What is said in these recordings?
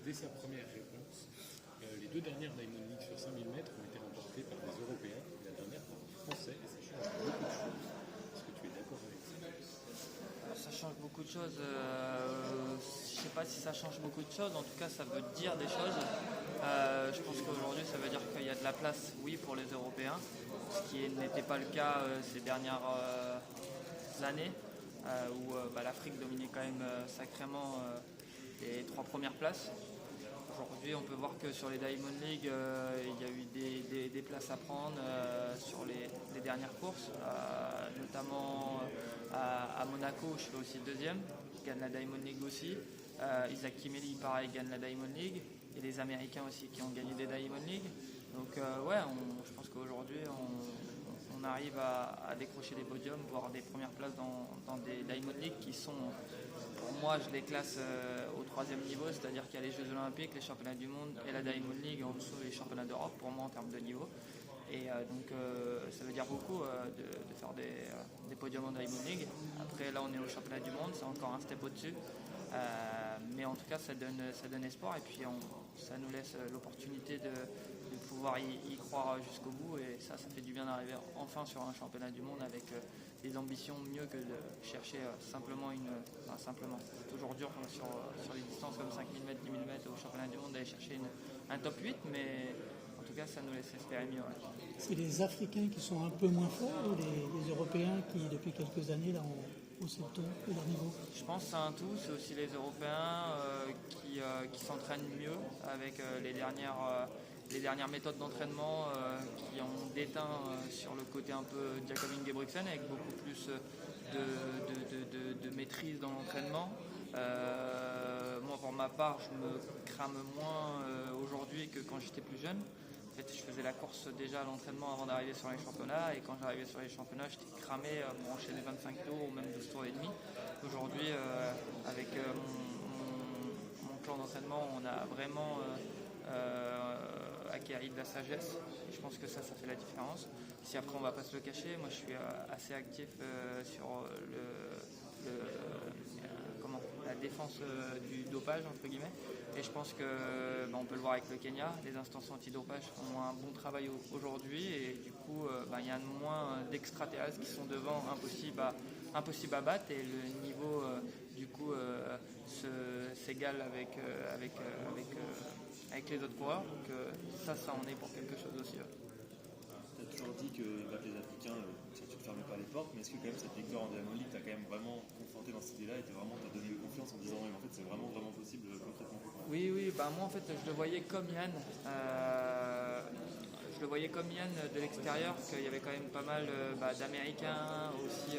dès sa première réponse. Les deux dernières Diamond League sur 5000 mètres ont été remportées par des Européens, et la dernière par un Français, et ça change beaucoup de choses. Est-ce que tu es d'accord avec ça? Ça change beaucoup de choses. Je ne sais pas si ça change beaucoup de choses. En tout cas, ça veut dire des choses. Je pense qu'aujourd'hui, ça veut dire qu'il y a de la place, oui, pour les Européens, ce qui n'était pas le cas ces dernières années, où l'Afrique dominait quand même sacrément les trois premières places. Aujourd'hui, on peut voir que sur les Diamond League, il y a eu des places à prendre sur les dernières courses, notamment à Monaco, je fais aussi deuxième, qui gagne la Diamond League aussi. Isaac Kimeli, pareil, gagne la Diamond League. Et les Américains aussi qui ont gagné des Diamond League. Donc je pense qu'aujourd'hui, on arrive à décrocher des podiums, voire des premières places dans des Diamond League qui sont, pour moi, je les classe au troisième niveau, c'est-à-dire qu'il y a les Jeux Olympiques, les Championnats du Monde et la Diamond League, en dessous les Championnats d'Europe, pour moi, en termes de niveau. Et ça veut dire beaucoup de faire des podiums en Diamond League. Après, là, on est au Championnat du Monde, c'est encore un step au-dessus. Mais en tout cas, ça donne espoir et puis ça nous laisse l'opportunité de pouvoir y croire jusqu'au bout. Et ça fait du bien d'arriver enfin sur un championnat du monde avec des ambitions mieux que de chercher simplement c'est toujours dur sur les distances comme 5000 mètres, 10 000 mètres au championnat du monde d'aller chercher un top 8, mais en tout cas, ça nous laisse espérer mieux. Ouais. C'est les Africains qui sont un peu moins forts ou les Européens qui, depuis quelques années, là, ont haussé le ton et leur niveau? Je pense que c'est un tout. C'est aussi les Européens qui s'entraînent mieux avec les dernières méthodes d'entraînement qui ont déteint sur le côté un peu Jacobin Gebreigsen avec beaucoup plus de maîtrise dans l'entraînement. Moi, pour ma part, je me crame moins aujourd'hui que quand j'étais plus jeune. En fait, je faisais la course déjà à l'entraînement avant d'arriver sur les championnats, et quand j'arrivais sur les championnats, j'étais cramé pour enchaîner 25 tours ou même 12 tours et demi. Aujourd'hui, avec mon plan d'entraînement, on a vraiment acquéri de la sagesse, et je pense que ça fait la différence. Si après on ne va pas se le cacher, moi je suis assez actif sur la défense du dopage entre guillemets, et je pense que on peut le voir avec le Kenya, les instances antidopage font un bon travail aujourd'hui, et du coup il y a moins d'extraterrestres qui sont devant, impossible à battre, et le niveau du coup s'égale avec les autres coureurs, donc ça en est pour quelque chose aussi. Tu as toujours dit que battre les Africains, tu ne fermais pas les portes, mais est-ce que quand même cette victoire en Diamond League t'a quand même vraiment conforté dans cette idée-là et t'as donné confiance en disant mais en fait c'est vraiment possible concrètement? Oui, moi en fait je le voyais comme Yann. Je le voyais comme Yann de l'extérieur, qu'il y avait quand même pas mal d'Américains, aussi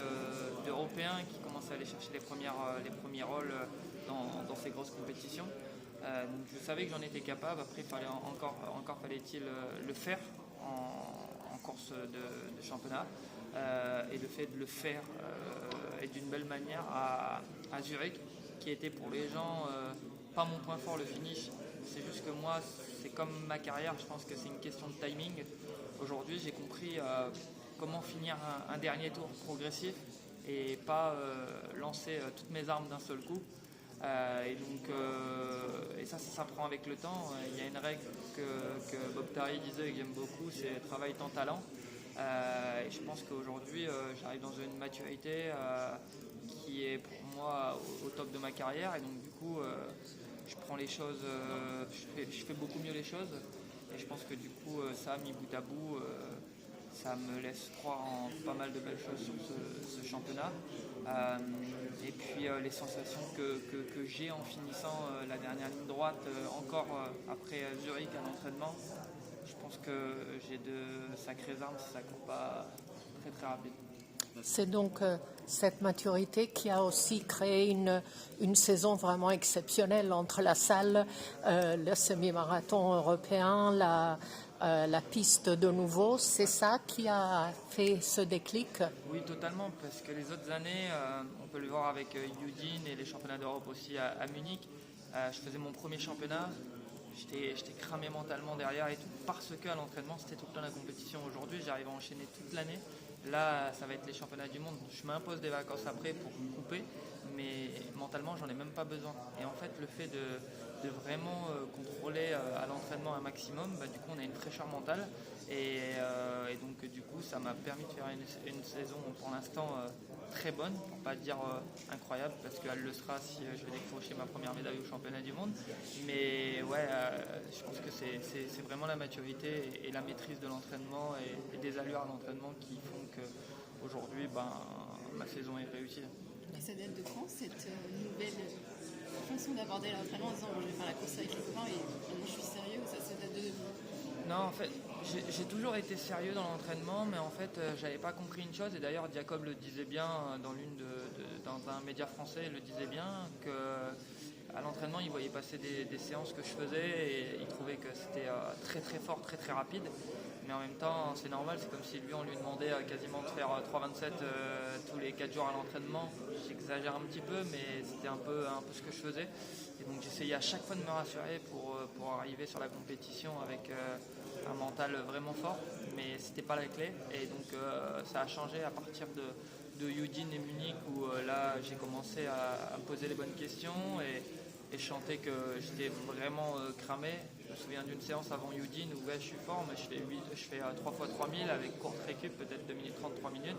d'Européens qui commençaient à aller chercher les premiers rôles dans ces grosses compétitions. Donc je savais que j'en étais capable. Après, encore fallait-il le faire en course de championnat, et le fait de le faire et d'une belle manière à Zurich, qui était pour les gens pas mon point fort, le finish. C'est juste que moi, c'est comme ma carrière, je pense que c'est une question de timing. Aujourd'hui, j'ai compris comment finir un dernier tour progressif et pas lancer toutes mes armes d'un seul coup. Et ça s'apprend avec le temps. Il y a une règle que Bob Tarry disait et que j'aime beaucoup, c'est travail temps talent. Et je pense qu'aujourd'hui j'arrive dans une maturité qui est pour moi au top de ma carrière, et donc du coup je prends les choses, je fais beaucoup mieux les choses, et je pense que du coup ça, mis bout à bout, ça me laisse croire en pas mal de belles choses sur ce championnat. Et puis les sensations que j'ai en finissant la dernière ligne droite, encore après Zurich à l'entraînement, je pense que j'ai de sacrées armes si ça ne court pas très très rapide. C'est donc cette maturité qui a aussi créé une saison vraiment exceptionnelle entre la salle, le semi-marathon européen, la piste de nouveau. C'est ça qui a fait ce déclic? Oui, totalement, parce que les autres années, on peut le voir avec Eugene et les championnats d'Europe aussi à Munich, je faisais mon premier championnat. J'étais cramé mentalement derrière et tout, parce qu'à l'entraînement c'était tout le temps la compétition. Aujourd'hui j'arrive à enchaîner toute l'année. Là ça va être les championnats du monde. Je m'impose des vacances après pour couper, mais mentalement j'en ai même pas besoin. Et en fait le fait de vraiment contrôler à l'entraînement un maximum, du coup on a une fraîcheur mentale et donc du coup ça m'a permis de faire une saison pour l'instant très bonne, pour pas dire incroyable, parce qu'elle le sera si je vais décrocher ma première médaille au championnat du monde. Mais ouais, je pense que c'est vraiment la maturité et la maîtrise de l'entraînement et des allures à l'entraînement qui font qu'aujourd'hui ma saison est réussie. Et ça date de quand cette nouvelle façon d'aborder l'entraînement en disant bon, je vais faire la course avec les copains et maintenant je suis sérieux, ou ça date de Non, en fait, j'ai toujours été sérieux dans l'entraînement, mais en fait, j'avais pas compris une chose, et d'ailleurs, Jacob le disait bien dans un média français, il le disait bien, que à l'entraînement, il voyait passer des séances que je faisais et il trouvait que c'était très très fort, très très rapide. Mais en même temps, c'est normal, c'est comme si lui, on lui demandait quasiment de faire 3,27 tous les 4 jours à l'entraînement. J'exagère un petit peu, mais c'était un peu ce que je faisais. Et donc j'essayais à chaque fois de me rassurer pour arriver sur la compétition avec un mental vraiment fort, mais c'était pas la clé. Et donc ça a changé à partir de Udine et Munich, où là j'ai commencé à me poser les bonnes questions et je sentais que j'étais vraiment cramé. Je me souviens d'une séance avant Udine où je suis fort, mais je fais 3 fois 3000 avec courte récup, peut-être 2 minutes 30, 3 minutes.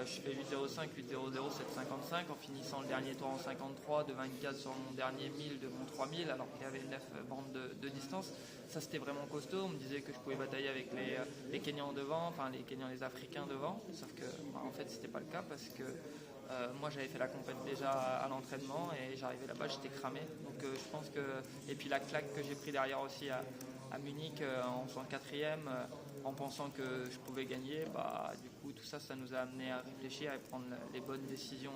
Je fais 8,05, 8,00, 7,55 en finissant le dernier tour en 53, de 24 sur mon dernier 1000 de mon 3000, alors qu'il y avait 9 bandes de distance. Ça, c'était vraiment costaud. On me disait que je pouvais batailler avec les Kenyans devant, enfin les Kenyans, les Africains devant, sauf que en fait, c'était pas le cas parce que moi j'avais fait la compète déjà à l'entraînement et j'arrivais là-bas, j'étais cramé. Donc je pense que. Et puis la claque que j'ai pris derrière aussi à Munich en faisant 4e, en pensant que je pouvais gagner, du coup tout ça, ça nous a amené à réfléchir et prendre les bonnes décisions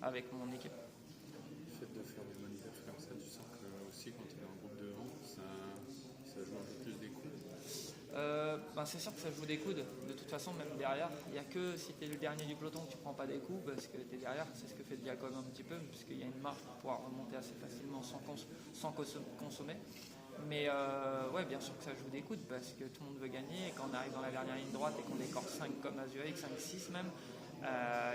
avec mon équipe. Le fait de faire des manifs comme ça, tu sens que aussi quand tu es en groupe devant, ça joue un peu plus des coudes. C'est sûr que ça joue des coudes. De toute façon, même derrière, il n'y a que si tu es le dernier du peloton que tu ne prends pas des coups, parce que tu es derrière. C'est ce que fait Jacob un petit peu, puisqu'il y a une marge pour pouvoir remonter assez facilement sans consommer. Mais ouais, bien sûr que ça joue des coudes, parce que tout le monde veut gagner. Et quand on arrive dans la dernière ligne droite et qu'on décore 5 comme à Zurich, 5-6 même,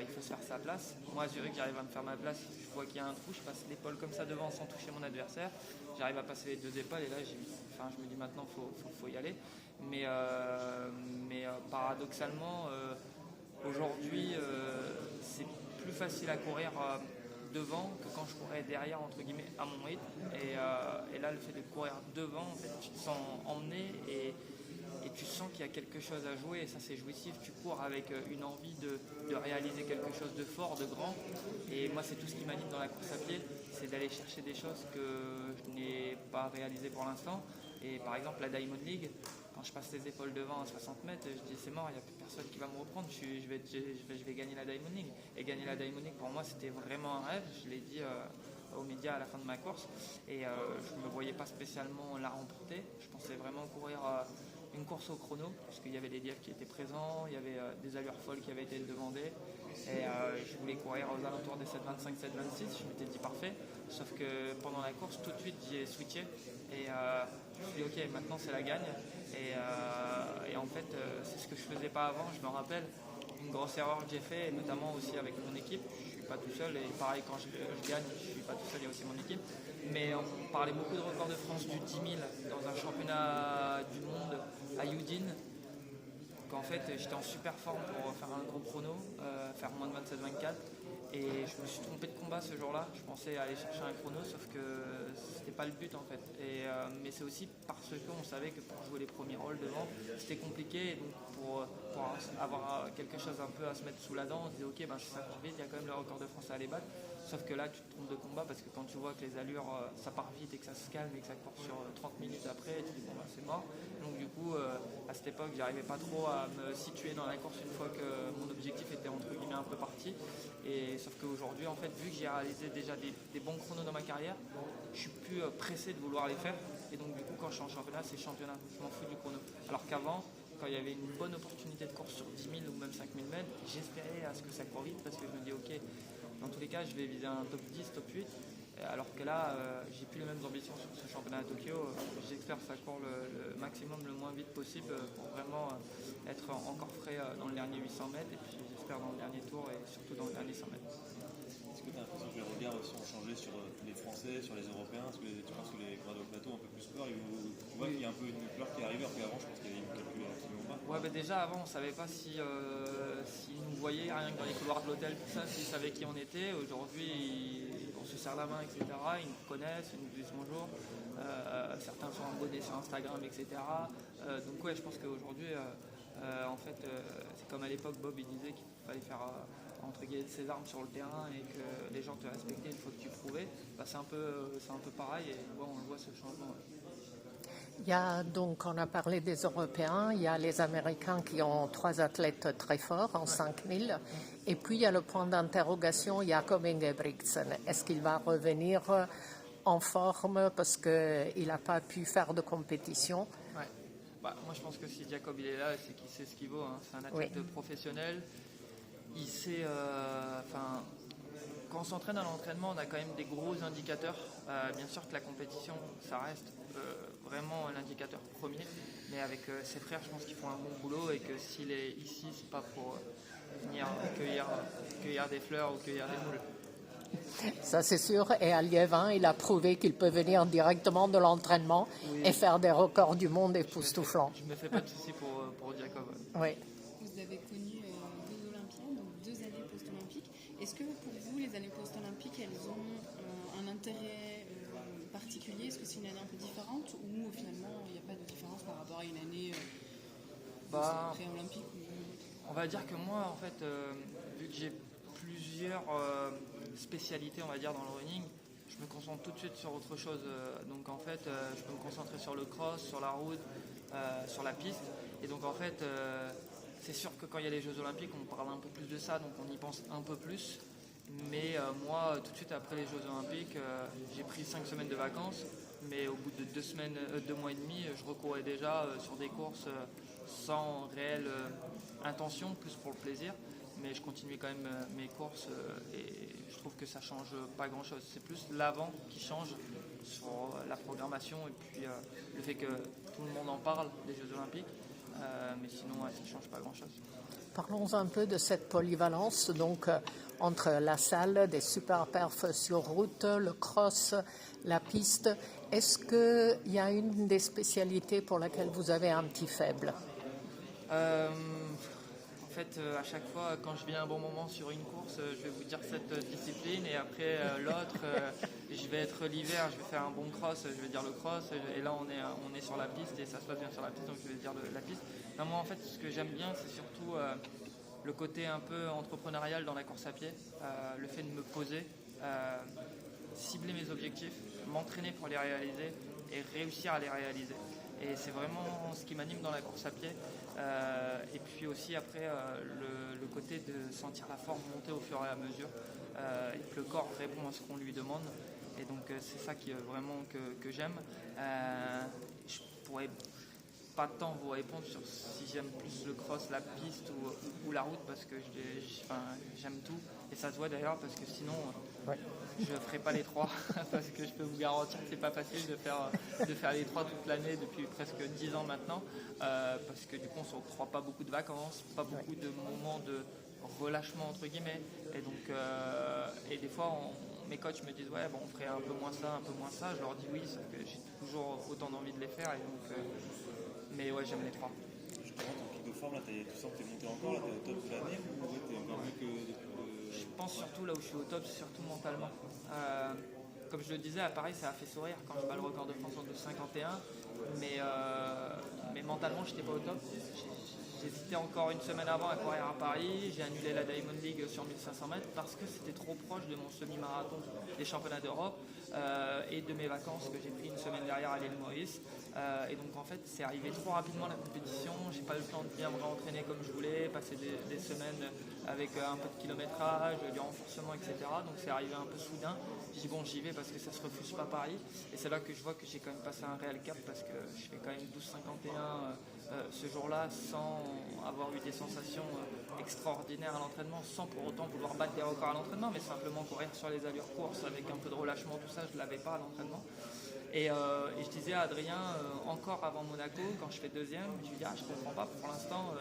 il faut se faire sa place. Moi à Zurich, j'arrive à me faire ma place. Je vois qu'il y a un trou, je passe l'épaule comme ça devant sans toucher mon adversaire. J'arrive à passer les 2 épaules et là je me dis maintenant faut y aller. Mais paradoxalement, aujourd'hui, c'est plus facile à courir devant que quand je courais derrière, entre guillemets, à mon rythme. Et là, le fait de courir devant, en fait, tu te sens emmené et tu sens qu'il y a quelque chose à jouer. Et ça, c'est jouissif. Tu cours avec une envie de réaliser quelque chose de fort, de grand. Et moi, c'est tout ce qui m'anime dans la course à pied, c'est d'aller chercher des choses que je n'ai pas réalisées pour l'instant. Et par exemple, la Diamond League, quand je passe les épaules devant à 60 mètres, je dis c'est mort, il n'y a plus personne qui va me reprendre, je vais gagner la Diamond League. Et gagner la Diamond League, pour moi, c'était vraiment un rêve. Je l'ai dit aux médias à la fin de ma course. Et je ne me voyais pas spécialement la remporter. Je pensais vraiment courir une course au chrono, puisqu'il y avait des dièves qui étaient présents, il y avait des allures folles qui avaient été demandées. Et je voulais courir aux alentours des 7,25, 7,26. Je m'étais dit parfait. Sauf que pendant la course, tout de suite, j'ai switché. Et je me suis dit, ok, maintenant c'est la gagne. Et en fait, c'est ce que je faisais pas avant. Je me rappelle une grosse erreur que j'ai faite, et notamment aussi avec mon équipe. Je suis pas tout seul. Et pareil, quand je gagne, je suis pas tout seul, il y a aussi mon équipe. Mais on parlait beaucoup de record de France du 10 000 dans un championnat du monde à Udine. Qu'en fait, j'étais en super forme pour faire un gros chrono, faire moins de 27-24. Et je me suis trompé de combat ce jour-là. Je pensais aller chercher un chrono, sauf que c'était pas le but en fait. Mais c'est aussi parce qu'on savait que pour jouer les premiers rôles devant, c'était compliqué. Et donc pour avoir quelque chose un peu à se mettre sous la dent, on se disait ok, si ça part vite, il y a quand même le record de France à aller battre. Sauf que là, tu te trompes de combat parce que quand tu vois que les allures, ça part vite et que ça se calme et que ça court sur 30 minutes après, tu te dis c'est mort. Donc du coup, à cette époque, j'arrivais pas trop à me situer dans la course une fois que mon objectif était entre guillemets un peu parti. Et sauf qu'aujourd'hui, en fait, vu que j'ai réalisé déjà des bons chronos dans ma carrière, je suis plus pressé de vouloir les faire. Et donc du coup, quand je suis en championnat, c'est championnat. Je m'en fous du chrono. Alors qu'avant, quand il y avait une bonne opportunité de course sur 10 000 ou même 5 000 mètres, j'espérais à ce que ça court vite parce que je me dis ok, dans tous les cas, je vais viser un top 10, top 8. Alors que là, j'ai plus les mêmes ambitions sur ce championnat à Tokyo. J'espère que ça court le maximum, le moins vite possible pour vraiment être encore frais dans le dernier 800 mètres et puis j'espère dans le dernier tour et surtout dans le dernier 100 mètres. Est-ce que tu as l'impression que les regards aussi ont changé sur les Français, sur les Européens? Est-ce que tu penses que les coureurs de plateau ont un peu plus peur? Tu vois qu'il y a un peu une peur qui est arrivée, alors qu'avant, je pense qu'il y avait une calcul qui n'y pas. Ouais, bah déjà avant, on savait pas si s'ils nous voyaient rien que dans les couloirs de l'hôtel, tout ça, s'ils savaient qui on était. Aujourd'hui, on se serre la main, etc. Ils nous connaissent, ils nous disent bonjour. Certains sont abonnés sur Instagram, etc. Donc ouais, je pense qu'aujourd'hui, en fait, c'est comme à l'époque, Bob il disait qu'il fallait faire entre guillemets ses armes sur le terrain et que les gens te respectaient une fois que tu prouvais. Bah, c'est un peu pareil et ouais, on le voit ce changement. Il y a donc, on a parlé des Européens, il y a les Américains qui ont 3 athlètes très forts en 5000. Et puis il y a le point d'interrogation, Jakob Ingebrigtsen. Est-ce qu'il va revenir en forme parce qu'il n'a pas pu faire de compétition? Ouais. Bah, moi je pense que si Jacob il est là, c'est qu'il sait ce qu'il vaut. Hein. C'est un athlète professionnel. Il sait. Quand on s'entraîne à l'entraînement, on a quand même des gros indicateurs. Bien sûr que la compétition, ça reste vraiment l'indicateur premier. Mais avec ses frères, je pense qu'ils font un bon boulot et que s'il est ici, c'est pas pour venir cueillir des fleurs ou cueillir des moules. Ça c'est sûr. Et à Liévin, il a prouvé qu'il peut venir directement de l'entraînement et faire des records du monde époustouflants. Je me fais pas de soucis pour Jacob. Oui. Vous avez connu deux Olympiens, donc 2 années post-olympiques. Est-ce que pour vous, les années post-olympiques, elles ont un intérêt particulier? Est-ce que c'est une année un peu différente ou finalement il n'y a pas de différence par rapport à une année pré-olympique On va dire que moi, en fait, vu que j'ai plusieurs spécialités, on va dire, dans le running, je me concentre tout de suite sur autre chose. Donc en fait, je peux me concentrer sur le cross, sur la route, sur la piste. Et donc en fait, c'est sûr que quand il y a les Jeux Olympiques, on parle un peu plus de ça, donc on y pense un peu plus. Mais moi, tout de suite après les Jeux Olympiques, j'ai pris 5 semaines de vacances. Mais au bout de 2 mois et demi, je recourais déjà sur des courses sans réelle intention, plus pour le plaisir. Mais je continuais quand même mes courses et je trouve que ça change pas grand chose. C'est plus l'avant qui change sur la programmation et puis le fait que tout le monde en parle des Jeux Olympiques. Mais sinon, ça ne change pas grand chose. Parlons un peu de cette polyvalence, donc entre la salle, des super perfs sur route, le cross, la piste. Est-ce qu'il y a une des spécialités pour laquelle vous avez un petit faible? En fait, à chaque fois, quand je viens un bon moment sur une course, je vais vous dire cette discipline et après l'autre, je vais être l'hiver, je vais faire un bon cross, je vais dire le cross et là on est sur la piste et ça se passe bien sur la piste, donc je vais dire la piste. Non, moi en fait, ce que j'aime bien, c'est surtout le côté un peu entrepreneurial dans la course à pied, le fait de me poser, cibler mes objectifs, m'entraîner pour les réaliser et réussir à les réaliser. Et c'est vraiment ce qui m'anime dans la course à pied. Et puis aussi après le côté de sentir la forme monter au fur et à mesure et que le corps répond à ce qu'on lui demande. Et donc c'est ça qui est vraiment que j'aime. Je pourrais pas tant vous répondre sur si j'aime plus le cross, la piste ou la route parce que j'aime tout. Et ça se voit d'ailleurs parce que sinon je ne ferai pas les 3 parce que je peux vous garantir que c'est pas facile de faire les 3 toute l'année depuis presque 10 ans maintenant parce que du coup on ne s'octroie pas beaucoup de vacances, pas beaucoup de moments de relâchement entre guillemets et donc et des fois mes coachs me disent ouais bon on ferait un peu moins ça, je leur dis oui sauf que j'ai toujours autant d'envie de les faire et donc mais ouais j'aime les 3. Je comprends ton pic de forme là, tu sens que tu es monté encore là, tu es au top de l'année ou tu es encore mieux que Je pense surtout là où je suis au top, c'est surtout mentalement. Comme je le disais, à Paris, ça a fait sourire quand je bats le record de France en 2,51. Mais mentalement, je n'étais pas au top. J'hésitais encore une semaine avant à courir à Paris. J'ai annulé la Diamond League sur 1500 mètres parce que c'était trop proche de mon semi-marathon des championnats d'Europe et de mes vacances que j'ai pris une semaine derrière à l'île Maurice. Et donc en fait, c'est arrivé trop rapidement la compétition. J'ai pas eu le temps de bien me réentraîner comme je voulais, passer des semaines avec un peu de kilométrage, du renforcement, etc. Donc c'est arrivé un peu soudain. J'ai dit bon, j'y vais parce que ça se refuse pas Paris. Et c'est là que je vois que j'ai quand même passé un réel cap parce que je fais quand même 12,51 ce jour-là sans avoir eu des sensations extraordinaires à l'entraînement, sans pour autant vouloir battre des records à l'entraînement, mais simplement courir sur les allures courses avec un peu de relâchement, tout ça, je ne l'avais pas à l'entraînement. Et je disais à Adrien, encore avant Monaco, quand je fais deuxième, je lui dis je comprends pas, pour l'instant,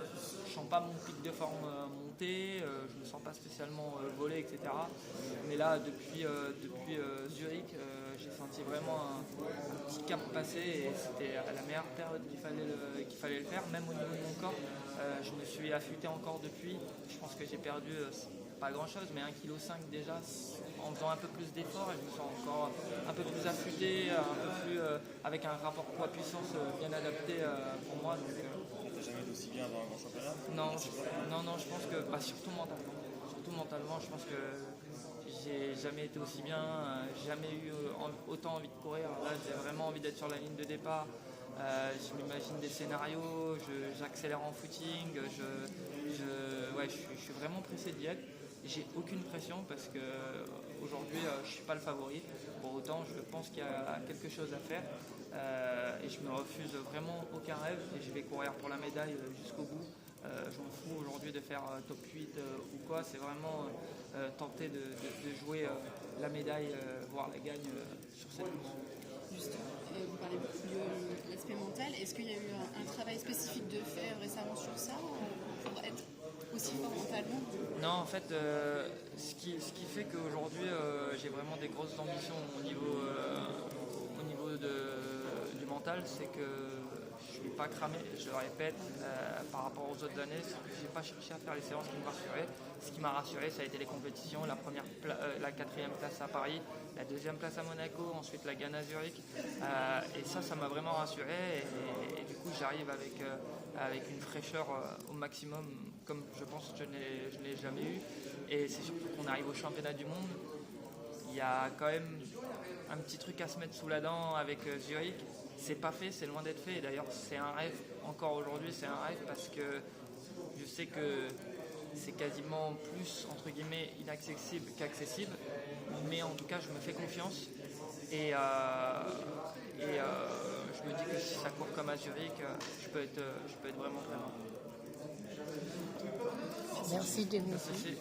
je sens pas mon pic de forme monter, je me sens pas spécialement volé, etc. Mais là, depuis Zurich, j'ai senti vraiment un petit cap passer et c'était à la meilleure période qu'il fallait le faire, même au niveau de mon corps. Je me suis affûté encore depuis, je pense que j'ai perdu pas grand chose, mais 1,5 kg déjà, en faisant un peu plus d'efforts, et je me sens encore un peu plus affûté, un peu plus avec un rapport poids-puissance bien adapté pour moi. Donc, T'as jamais été aussi bien avant un grand championnat? non, je pense que surtout mentalement, je pense que j'ai jamais été aussi bien, jamais eu autant envie de courir. Là, j'ai vraiment envie d'être sur la ligne de départ. Je m'imagine des scénarios, j'accélère en footing, je suis vraiment pressé d'y être. J'ai aucune pression parce que aujourd'hui je suis pas le favori. Pour autant, je pense qu'il y a quelque chose à faire et je me refuse vraiment aucun rêve et je vais courir pour la médaille jusqu'au bout. Je m'en fous aujourd'hui de faire top 8 ou quoi. C'est vraiment tenter de jouer la médaille, voire la gagne sur cette course. Justement, vous parlez beaucoup de l'aspect mental. Est-ce qu'il y a eu un travail spécifique de fait récemment sur ça pour être aussi fort mentalement? Non, en fait, ce qui fait qu'aujourd'hui j'ai vraiment des grosses ambitions au niveau du mental, c'est que je ne suis pas cramé, je le répète, par rapport aux autres années, c'est que je n'ai pas cherché à faire les séances qui me rassuraient. Ce qui m'a rassuré, ça a été les compétitions, la 4e place à Paris, la 2e place à Monaco, ensuite la Ghana à Zurich. Et ça m'a vraiment rassuré. Et du coup, j'arrive avec une fraîcheur au maximum, comme je pense que je ne l'ai jamais eu. Et c'est surtout qu'on arrive au championnat du monde. Il y a quand même un petit truc à se mettre sous la dent avec Zurich. C'est pas fait, c'est loin d'être fait. Et d'ailleurs, c'est un rêve. Encore aujourd'hui, c'est un rêve parce que je sais que c'est quasiment plus, entre guillemets, inaccessible qu'accessible. Mais en tout cas, je me fais confiance. Et je me dis que si ça court comme à Zurich, je peux être vraiment très bon. Merci Dimitri. Merci.